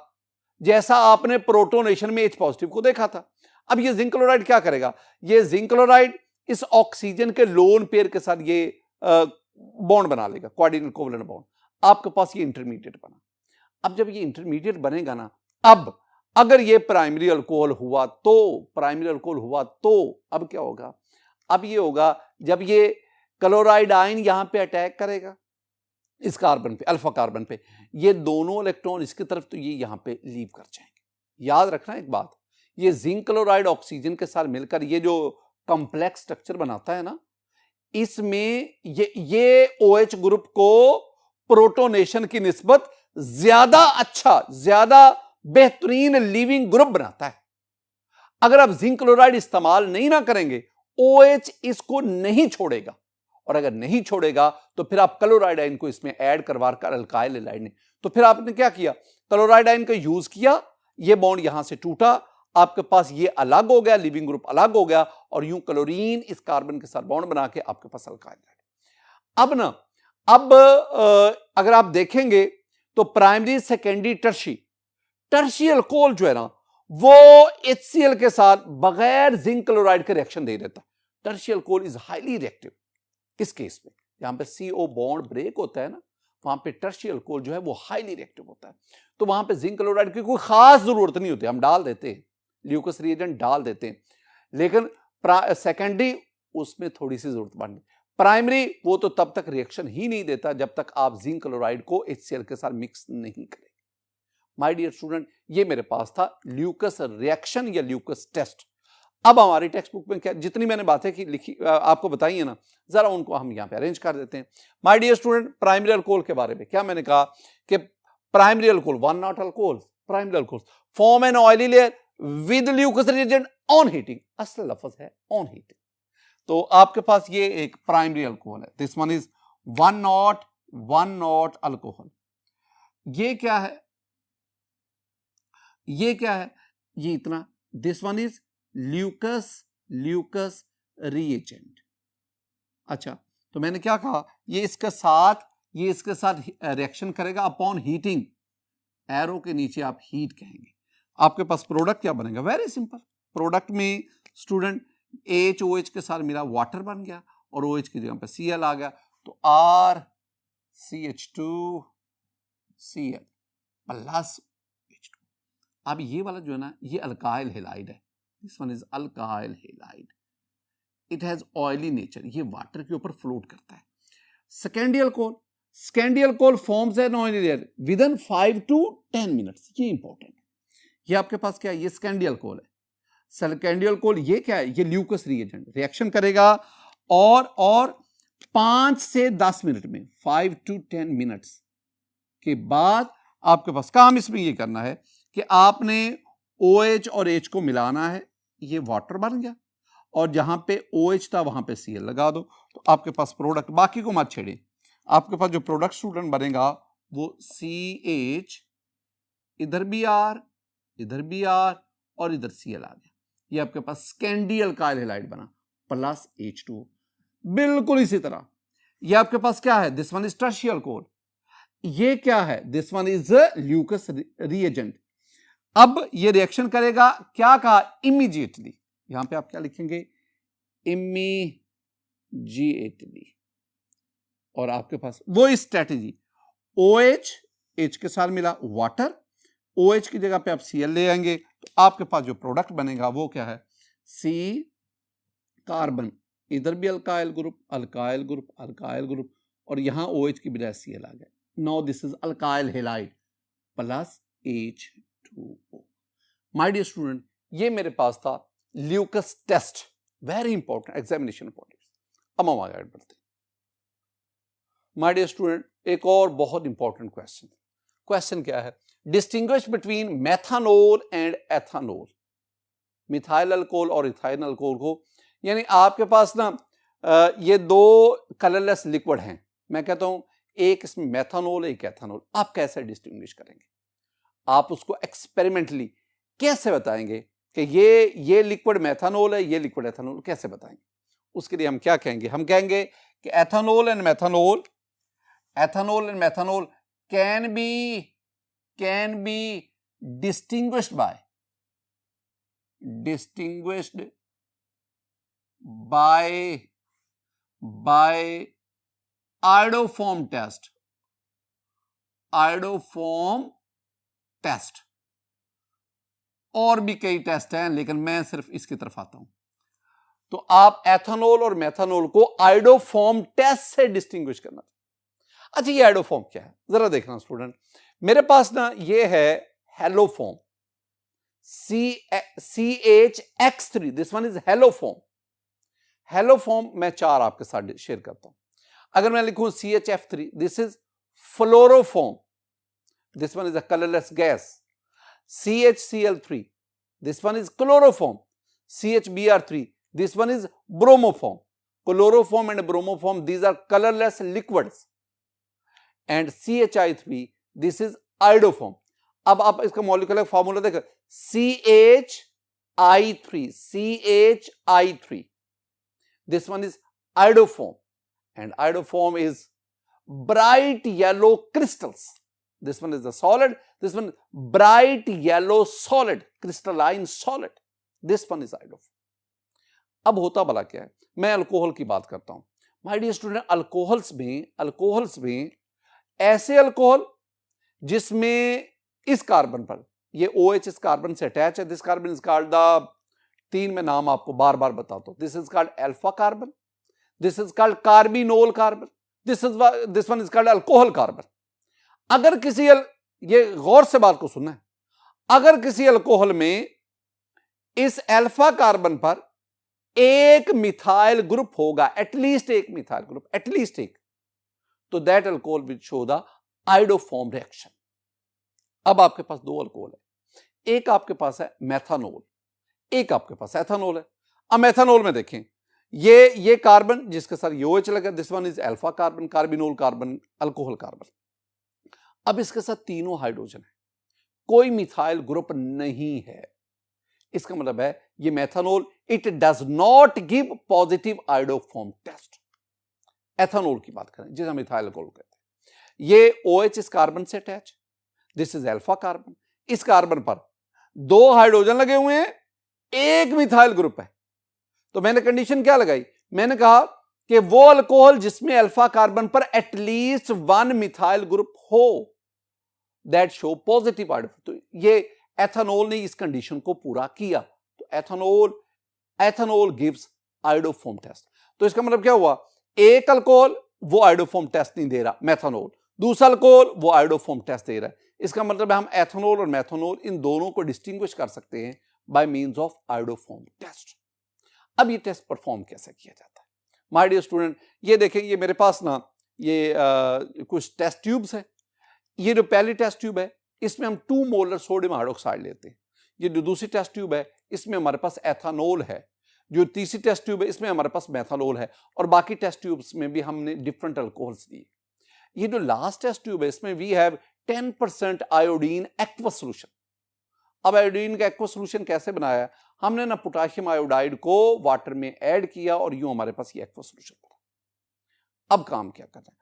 जैसा आपने प्रोटोनेशन में H पॉजिटिव को देखा था। अब ये जिंक क्लोराइड क्या करेगा, ये जिंक क्लोराइड इस ऑक्सीजन के लोन पेयर के साथ ये बॉन्ड बना लेगा, कोऑर्डिनेट कोवलेंट बॉन्ड। आपके पास ये इंटरमीडिएट बना। अब जब ये इंटरमीडिएट बनेगा ना, अब अगर ये प्राइमरी अल्कोहल हुआ तो अब क्या होगा, अब ये होगा जब ये क्लोराइड आयन यहां पे अटैक करेगा इस कार्बन पे, अल्फा कार्बन पे, ये दोनों इलेक्ट्रॉन इसकी तरफ, तो ये यहां पे लीव कर जाएंगे। याद रखना एक बात, ये जिंक क्लोराइड ऑक्सीजन के साथ मिलकर ये जो कॉम्प्लेक्स स्ट्रक्चर बनाता है ना, इसमें ये OH ग्रुप को प्रोटोनेशन की निस्बत ज्यादा अच्छा, ज्यादा बेहतरीन लिविंग ग्रुप बनाता है। अगर आप जिंक क्लोराइड इस्तेमाल नहीं ना करेंगे, OH इसको नहीं छोड़ेगा, और अगर नहीं छोड़ेगा तो फिर आप क्लोराइड आयन को इसमें ऐड करवा कर अल्काइल हैलाइड ने, तो फिर आपने क्या किया, क्लोराइड आयन का यूज किया, ये बॉन्ड यहां से टूटा, आपके पास ये अलग हो गया, लिविंग ग्रुप अलग हो गया, और यूं क्लोरीन इस कार्बन के साथ बॉन्ड बना के आपके पास अल्काइल हैलाइड। अब अगर आप देखेंगे तो प्राइमरी, सेकेंडरी, टर्शियल अल्कोहल जो है ना, वो HCl के साथ बगैर जिंक क्लोराइड के रिएक्शन दे देता। टर्शियल अल्कोहल इज हाईली रिएक्टिव। किस केस में, जहां पे CO बॉन्ड ब्रेक होता है ना, वहां पे टर्शियल अल्कोहल जो है वो हाईली रिएक्टिव होता है। तो वहां पे जिंक क्लोराइड की कोई खास जरूरत नहीं होती, हम डाल देते हैं, ल्यूकस रिएजेंट डाल देते हैं, लेकिन सेकेंडरी उसमें थोड़ी सी जरूरत पड़ती। प्राइमरी वो तो तब तक रिएक्शन ही नहीं देता जब तक आप जिंक क्लोराइड को HCl के साथ मिक्स नहीं करें। माय डियर स्टूडेंट, ये मेरे पास था ल्यूकस रिएक्शन या ल्यूकस टेस्ट। अब हमारी टेक्स्ट बुक में क्या जितनी मैंने बातें की लिखी आपको बताई है ना, जरा उनको हम यहाँ पे अरेंज कर देते हैं। My dear student, primary alcohol के बारे में क्या मैंने कहा कि primary alcohol, one not alcohol, primary alcohol form an oily layer with Lucas reagent on heating, असल लफ्ज है ऑन हीटिंग। तो आपके पास ये एक प्राइमरी अल्कोहल है, this one is 1 not alcohol. ये क्या है, ये क्या है, ये इतना, this one is Lucas reagent. अच्छा, तो मैंने क्या कहा, ये इसके साथ रिएक्शन करेगा अपॉन हीटिंग, एरो के नीचे आप हीट कहेंगे। आपके पास प्रोडक्ट क्या बनेगा, वेरी सिंपल। प्रोडक्ट में स्टूडेंट HOH के साथ मिला वाटर बन गया और OH की जगह पे Cl आ गया, तो RCH2Cl प्लस H2। अब ये वाला जो है ना, ये अल्काइल हैलाइड है, this one is alkyl halide, it has oily nature, ये वाटर के ऊपर फ्लोट करता है। Secondary alcohol forms an oily layer within 5 to 10 minutes, ये इंपॉर्टेंट है। ये आपके पास क्या है, ये सेकेंडरी अल्कोहल है। सेकेंडरी अल्कोहल ये क्या है, ये ल्यूकस रिएजेंट, रिएक्शन करेगा और 5 से 10 मिनट में, 5 to 10 मिनट्स के बाद आपके पास काम इसमें ये करना है कि आपने OH और H को मिलाना है, ये वाटर बन गया और जहां पे OH था वहां पे Cl लगा दो, तो आपके पास प्रोडक्ट, बाकी को मत छेड़े, आपके पास जो प्रोडक्ट स्टूडेंट बनेगा वो CH, इधर भी R, इधर भी R और इधर Cl आ गया, ये आपके पास सेकेंडरी अल्काइल हैलाइड बना प्लस H2। बिल्कुल इसी तरह ये आपके पास क्या है, this one is tertiary alcohol, ये क्या है, this one is Lucas reagent. अब ये रिएक्शन करेगा, क्या कहा, इमीडिएटली, यहां पे आप क्या लिखेंगे, इमीडिएटली, और आपके पास वो स्ट्रेटेजी, OH H के साथ मिला वाटर, OH की जगह पे आप Cl ले आएंगे, तो आपके पास जो प्रोडक्ट बनेगा वो क्या है, C कार्बन, इधर भी alkyl group, alkyl group, alkyl group, और यहां OH की बजाय Cl आ गया। Now this is alkyl halide plus H2O। My dear student, ये मेरे पास था Lucas test, very important, examination important. अब हम आगे बढ़ते हैं। माय डियर स्टूडेंट, एक और बहुत इंपॉर्टेंट क्वेश्चन क्या है, distinguish between methanol and ethanol, methyl alcohol और इथाइल अल्कोहल को, यानी आपके पास ना ये दो कलरलेस लिक्विड हैं, मैं कहता हूं एक इसमें मेथानोल एक एथानोल, आप कैसे डिस्टिंग्विश करेंगे, आप उसको एक्सपेरिमेंटली कैसे बताएंगे कि ये लिक्विड मेथानोल है, ये लिक्विड एथानोल, कैसे बताएंगे। उसके लिए हम क्या कहेंगे, हम कहेंगे कि ethanol and methanol can be distinguished by iodoform test, और भी कई टेस्ट हैं लेकिन मैं सिर्फ इसकी तरफ आता हूं। तो आप एथेनॉल और मेथानॉल को आयोडोफॉर्म टेस्ट से डिस्टिंग्विश करना। अच्छा, ये आयोडोफॉर्म क्या है जरा देखना स्टूडेंट, मेरे पास ना ये है haloform CH3, this one is haloform. Haloform मैं 4 आपके साथ शेयर करता हूं। अगर मैं लिखूं CHF3, this is fluoroform, this one is a colourless gas. CHCl3, this one is chloroform. CHBr3, this one is bromoform. Chloroform and bromoform, these are colorless liquids. And CHI3, this is iodoform. अब आप इसका molecular formula देखो, CHI3, this one is iodoform, and iodoform is bright yellow crystals. This one is the solid, this one bright yellow solid, crystalline solid, this one is iodoform. अब होता भला क्या है, मैं अल्कोहल की बात करता हूं। माय डियर स्टूडेंट, अल्कोहल्स में ऐसे अल्कोहल जिसमें इस कार्बन पर ये OH इस कार्बन से अटैच है, this carbon is called the, 3 में नाम आपको बार बार बताता हूं, this is called alpha carbon, this is called carbinol carbon, this one is called alcohol carbon. अगर किसी ये गौर से बात को सुनना है, अगर किसी अल्कोहल में इस अल्फा कार्बन पर एक मिथाइल ग्रुप होगा, एटलीस्ट एक मिथाइल ग्रुप, एटलीस्ट एक, तो that alcohol will show the iodoform reaction. अब आपके पास 2 अल्कोहल है, एक आपके पास है मैथानोल, एक आपके पास एथानोल है। अब मैथानोल में देखें, ये कार्बन जिसके साथ OH लगा, this one is alpha carbon, carbinol carbon, alcohol carbon. अब इसके साथ तीनों हाइड्रोजन है, कोई मिथाइल ग्रुप नहीं है। इसका मतलब है ये methanol it does not give positive iodoform test. Ethanol की बात करें जिसे मिथाइल अल्कोहल कहते हैं, ये OH इस कार्बन से attach, this is alpha carbon, इस कार्बन पर 2 हाइड्रोजन लगे हुए हैं, एक मिथाइल ग्रुप है। तो मैंने कंडीशन क्या लगाई, मैंने कहा कि वो अल्कोहल जिसमें अल्फा कार्बन पर एटलीस्ट 1 मिथाइल ग्रुप हो दैट शो पॉजिटिव आयोडोफॉर्म। तो ये एथानोल ने इस कंडीशन को पूरा किया, तो एथानोल गिव्स आयोडोफॉर्म टेस्ट। तो इसका मतलब क्या हुआ, एक अल्कोहल वो आयोडोफॉर्म टेस्ट नहीं दे रहा मैथानोल, दूसरा अल्कोहल वो आयोडोफॉर्म टेस्ट दे रहा है। इसका मतलब है हम एथानोल और मैथानोल इन दोनों को डिस्टिंग्विश कर सकते हैं by means of iodoform test. अब ये टेस्ट परफॉर्म कैसे किया जाता है, माय डियर स्टूडेंट, ये देखें, ये मेरे पास ना ये कुछ टेस्ट ट्यूब्स है। ये जो पहली टेस्ट ट्यूब है इसमें हम 2 मोलर सोडियम हाइड्रोक्साइड लेते हैं। ये जो दूसरी टेस्ट ट्यूब है इसमें हमारे पास एथानोल है। जो तीसरी टेस्ट ट्यूब है इसमें हमारे पास मैथानोल है, और बाकी टेस्ट ट्यूब्स में भी हमने डिफरेंट अल्कोहल्स दिए। ये जो लास्ट टेस्ट ट्यूब है इसमें we have 10% iodine aqueous solution. अब आयोडीन का एक्वस सोल्यूशन कैसे बनाया, हमने ना पोटेशियम आयोडाइड को वाटर में ऐड किया और यूं हमारे पास ये एक्वस सोल्यूशन बना। अब काम क्या करना है,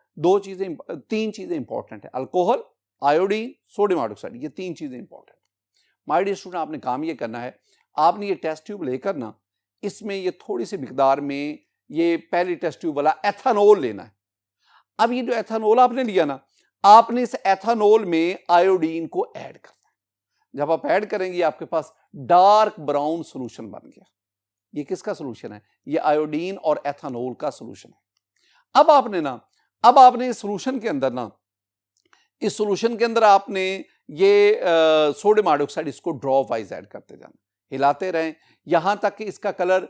3 चीजें इंपॉर्टेंट है, अल्कोहल, आयोडीन, सोडियम हाइड्रोक्साइड, ये 3 चीजें इंपॉर्टेंट। माय डियर स्टूडेंट, आपने काम ये करना है, आपने ये टेस्ट ट्यूब लेकर ना इसमें ये थोड़ी सी मिकदार में ये पहली टेस्ट ट्यूब वाला एथानोल लेना है। अब ये जो एथानोल आपने लिया ना, आपने इस एथानोल में आयोडीन को ऐड करना है। जब आप ऐड करेंगे आपके पास डार्क ब्राउन सोल्यूशन बन गया। ये किसका सोल्यूशन है, ये आयोडीन और एथानोल का सोल्यूशन है। अब आपने इस सोल्यूशन के अंदर आपने ये सोडियम हाइड्रोक्साइड इसको ड्रॉप वाइज ऐड करते जाना, हिलाते रहें यहां तक कि इसका कलर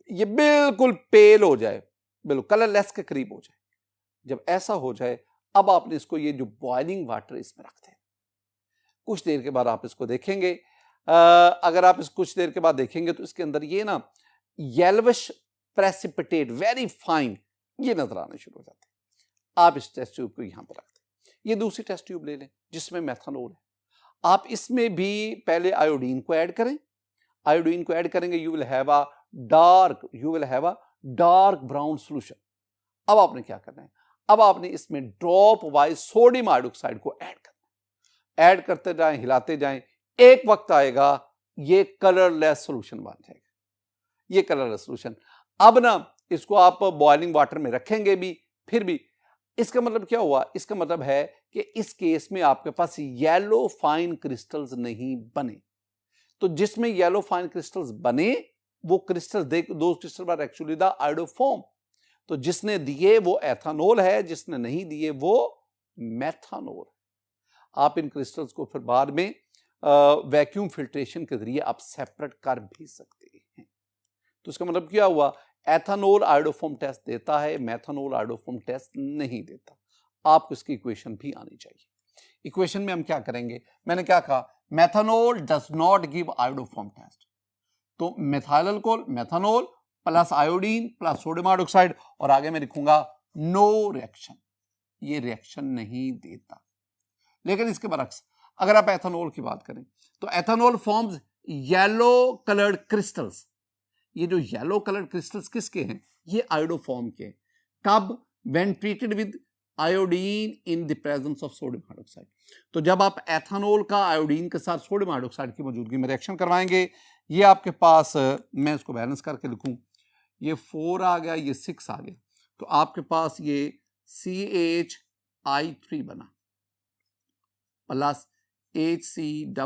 ये बिल्कुल पेल हो जाए, बिल्कुल कलरलेस के करीब हो जाए। जब ऐसा हो जाए अब आपने इसको, ये जो बॉइलिंग वाटर इसमें रखते हैं, कुछ देर के बाद आप इसको देखेंगे। अगर आप इसको कुछ देर के बाद देखेंगे तो इसके अंदर ये ना येलोविश प्रेसिपिटेट वेरी फाइन ये नजर आने शुरू हो जाते हैं। आप इस टेस्ट ट्यूब को यहां पर रखते हैं। ये दूसरी टेस्ट ट्यूब ले लें जिसमें मैथानोल है, आप इसमें भी पहले आयोडीन को ऐड करें। आयोडीन को ऐड करेंगे you will have a dark brown solution. अब आपने क्या करना है, अब आपने इसमें ड्रॉप वाइज सोडियम हाइड्रोक्साइड को ऐड करना है। ऐड करते जाएं, हिलाते जाएं, एक वक्त आएगा ये कलरलेस सोल्यूशन बन जाएगा, ये कलरलेस सोल्यूशन। अब ना इसको आप बॉइलिंग वाटर में रखेंगे भी, फिर भी इसका मतलब क्या हुआ, इसका मतलब है कि इस केस में आपके पास येलो फाइन क्रिस्टल्स नहीं बने। तो जिसमें येलो फाइन क्रिस्टल्स बने वो क्रिस्टल दो crystal are actually the iodoform. तो जिसने दिए वो एथानोल है, जिसने नहीं दिए वो मैथानोल। आप इन क्रिस्टल्स को फिर बाद में वैक्यूम फिल्ट्रेशन के जरिए आप सेपरेट कर भी सकते हैं। तो इसका मतलब क्या हुआ, एथानोल आयोडोफॉर्म टेस्ट देता है, मैथानोल आयोडोफॉर्म टेस्ट नहीं देता। आपको इसकी इक्वेशन भी आनी चाहिए। इक्वेशन में हम क्या करेंगे, मैंने क्या कहा, methanol does not give iodoform test. तो methyl alcohol, methanol plus iodine plus sodium hydroxide, और आगे मैं लिखूंगा नो रिएक्शन, ये रिएक्शन नहीं देता। लेकिन इसके बरक्स अगर आप एथानोल की बात करें तो ethanol forms yellow coloured crystals. ये जो येलो कलर्ड क्रिस्टल्स किसके हैं, ये आयोडोफॉर्म के। कब, when treated with iodine in the presence of sodium hydroxide. तो जब आप एथानोल का आयोडीन के साथ सोडियम हाइड्रोक्साइड की मौजूदगी में रिएक्शन करवाएंगे, ये आपके पास, मैं इसको बैलेंस करके लिखूं, ये 4 आ गया, ये 6 आ गया, तो आपके पास ये CH3 बना प्लस HCOONA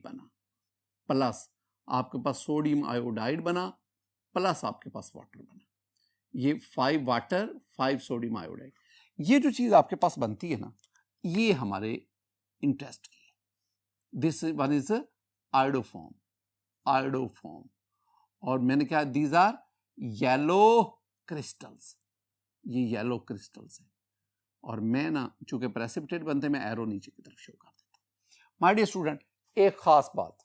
बना, प्लस आपके पास सोडियम आयोडाइड बना, प्लस आपके पास वाटर बना। ये 5 वाटर 5 सोडियम आयोडाइड, ये जो चीज आपके पास बनती है ना, ये हमारे इंटरेस्ट की है। दिस वन इज आयोडोफॉर्म, और मैंने क्या, दीज आर येलो क्रिस्टल्स, ये येलो क्रिस्टल्स है। और मैं ना चूंकि प्रेसिपिटेट बनते मैं एरो नीचे की तरफ शो कर देता हूं। माय डियर स्टूडेंट, एक खास बात,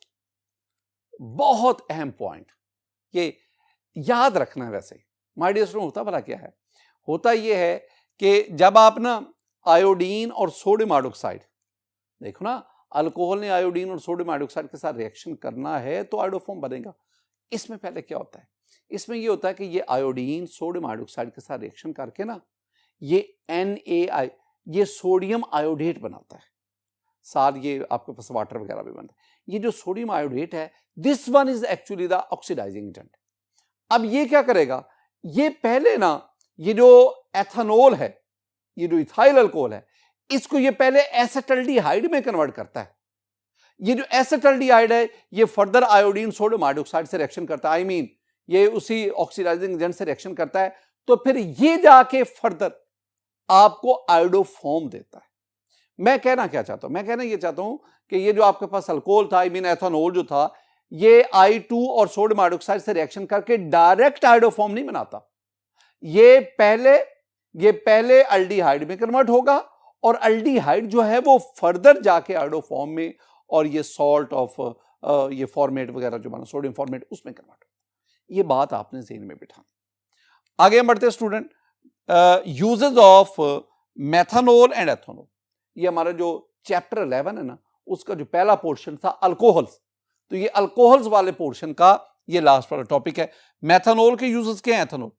बहुत अहम पॉइंट, ये याद रखना है। वैसे माय डियर स्टूडेंट, होता भला क्या है? होता ये है कि जब आप ना आयोडीन और सोडियम हाइड्रोक्साइड, देखो ना, अल्कोहल ने आयोडीन और सोडियम हाइड्रोक्साइड के साथ रिएक्शन करना है तो आयोडोफॉर्म बनेगा। इसमें पहले क्या होता है? इसमें ये होता है कि ये आयोडीन सोडियम हाइड्रोक्साइड के साथ रिएक्शन करके ना ये NaI, ये सोडियम आयोडेट बनाता है, साथ ये आपके पास वाटर वगैरह भी बनता है। ये जो सोडियम आयोडेट है, this one is actually the oxidising agent. अब ये क्या करेगा? ये पहले ना ये जो एथेनॉल है, ये जो इथाइल अल्कोहल है, इसको ये पहले एसिटल्डिहाइड में कन्वर्ट करता है। ये जो एसिटल्डिहाइड है, ये फर्दर आयोडीन सोडियम हाइड्रोक्साइड से रिएक्शन करता है, आई मीन ये उसी ऑक्सीडाइजिंग एजेंट से रिएक्शन करता है, तो फिर ये जाके फर्दर आपको आयोडोफॉर्म देता है। मैं कहना क्या चाहता हूं? मैं कहना ये चाहता हूं कि ये जो आपके पास अल्कोहल था, आई मीन एथेनॉल जो था, ये I2 और सोडियम हाइड्रोक्साइड से रिएक्शन करके डायरेक्ट आयोडोफॉर्म नहीं बनाता। ये पहले अल्डिहाइड में कन्वर्ट होगा और अल्डिहाइड जो है वो फर्दर जाके आयोडोफॉर्म में और ये सॉल्ट ऑफ ये फॉर्मेट वगैरह जो बना, सोडियम फॉर्मेट, उसमें कन्वर्ट होगा। ये बात आपने ज़हन में बिठानी। आगे हम बढ़ते हैं student, uses of methanol and ethanol. ये हमारा जो चैप्टर 11 है ना, उसका जो पहला पोर्शन था अल्कोहल्स, तो ये अल्कोहल्स वाले पोर्शन का ये लास्ट वाला टॉपिक है। मेथनॉल के यूजेस क्या हैं?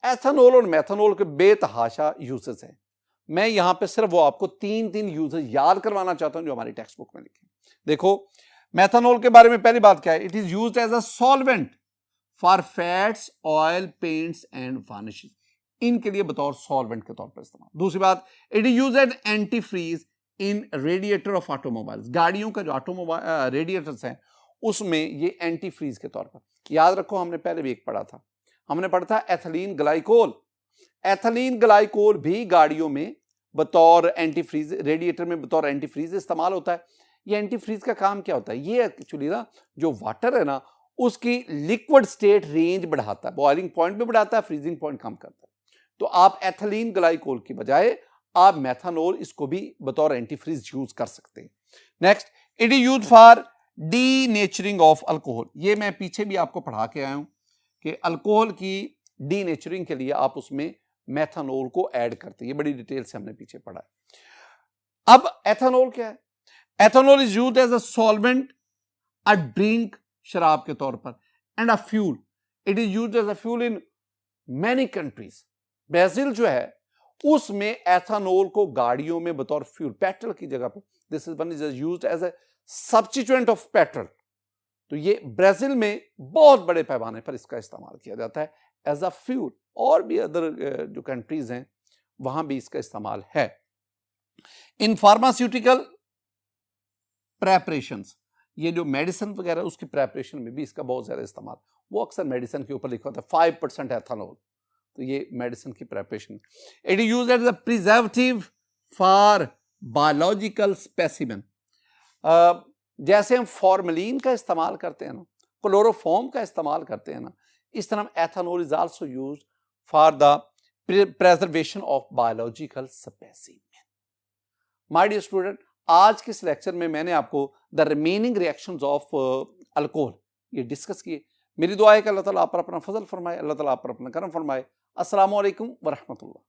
एथेनॉल और मेथनॉल के बेतहाशा यूजेस हैं। मैं यहां पे सिर्फ वो आपको तीन यूजेस याद करवाना चाहता हूं जो हमारी टेक्स्ट बुक में लिखे। देखो, मेथनॉल के बारे में पहली बात क्या है? It is used as a solvent for fats, oil, paints and varnishes. इनके लिए बतौर सॉल्वेंट के तौर पर इस्तेमाल। दूसरी बात, it is used as antifreeze in radiator of automobiles. गाड़ियों का जो ऑटोमोबाइल रेडिएटर्स हैं उसमें ये एंटी फ्रीज के तौर पर। याद रखो, हमने पहले भी एक पढ़ा था, हमने पढ़ा था एथिलीन ग्लाइकोल। एथिलीन ग्लाइकोल भी गाड़ियों में बतौर एंटी फ्रीज, रेडिएटर में बतौर एंटी फ्रीज इस्तेमाल होता है। ये एंटी फ्रीज का काम क्या होता है? ये एक्चुअली ना जो वाटर है ना, उसकी लिक्विड स्टेट रेंज बढ़ाता है, बॉइलिंग पॉइंट भी बढ़ाता है, फ्रीजिंग पॉइंट कम करता है। तो आप एथिलीन ग्लाइकोल की बजाय आप मेथनॉल, इसको भी बतौर एंटी फ्रीज यूज कर सकते हैं। Next, it is used for denaturing of alcohol. ये मैं पीछे भी आपको पढ़ा के आया हूं कि अल्कोहल की डीनेचरिंग के लिए आप उसमें मेथनॉल को ऐड करते हैं। ये बड़ी डिटेल से हमने पीछे पढ़ा है। अब एथेनॉल क्या है? Ethanol is used as a solvent, a drink, शराब के तौर पर, and a fuel. It is used as a fuel in many countries. Brazil जो है उसमें एथेनॉल को गाड़ियों में बतौर फ्यूल, पेट्रोल की जगह पर, this is one is used as a substituent of petrol. तो ये ब्राजील में बहुत बड़े पैमाने पर इसका इस्तेमाल किया जाता है एज अ फ्यूल। और भी अदर जो कंट्रीज हैं वहां भी इसका इस्तेमाल है। इन फार्मास्यूटिकल प्रेपरेशंस, ये जो मेडिसिन वगैरह उसकी प्रेपरेशन में भी इसका बहुत ज्यादा इस्तेमाल। वो अक्सर मेडिसिन के ऊपर लिखा होता है 5% एथेनॉल, तो ये मेडिसिन की preparation. It is used as a preservative for biological specimen. जैसे हम फॉर्मेलिन का इस्तेमाल करते हैं ना, क्लोरोफॉर्म का इस्तेमाल करते हैं ना, इस तरह ethanol is also used for the preservation of biological specimen. My dear student, आज के इस लेक्चर में मैंने आपको the remaining reactions of alcohol ये डिस्कस किए। मेरी दुआ है कि अल्लाह ताला आप पर अपना फजल फरमाए, अल्लाह ताला आप पर अपना करम फरमाए। अस्सलामु अलैकुम व रहमतुल्लाह।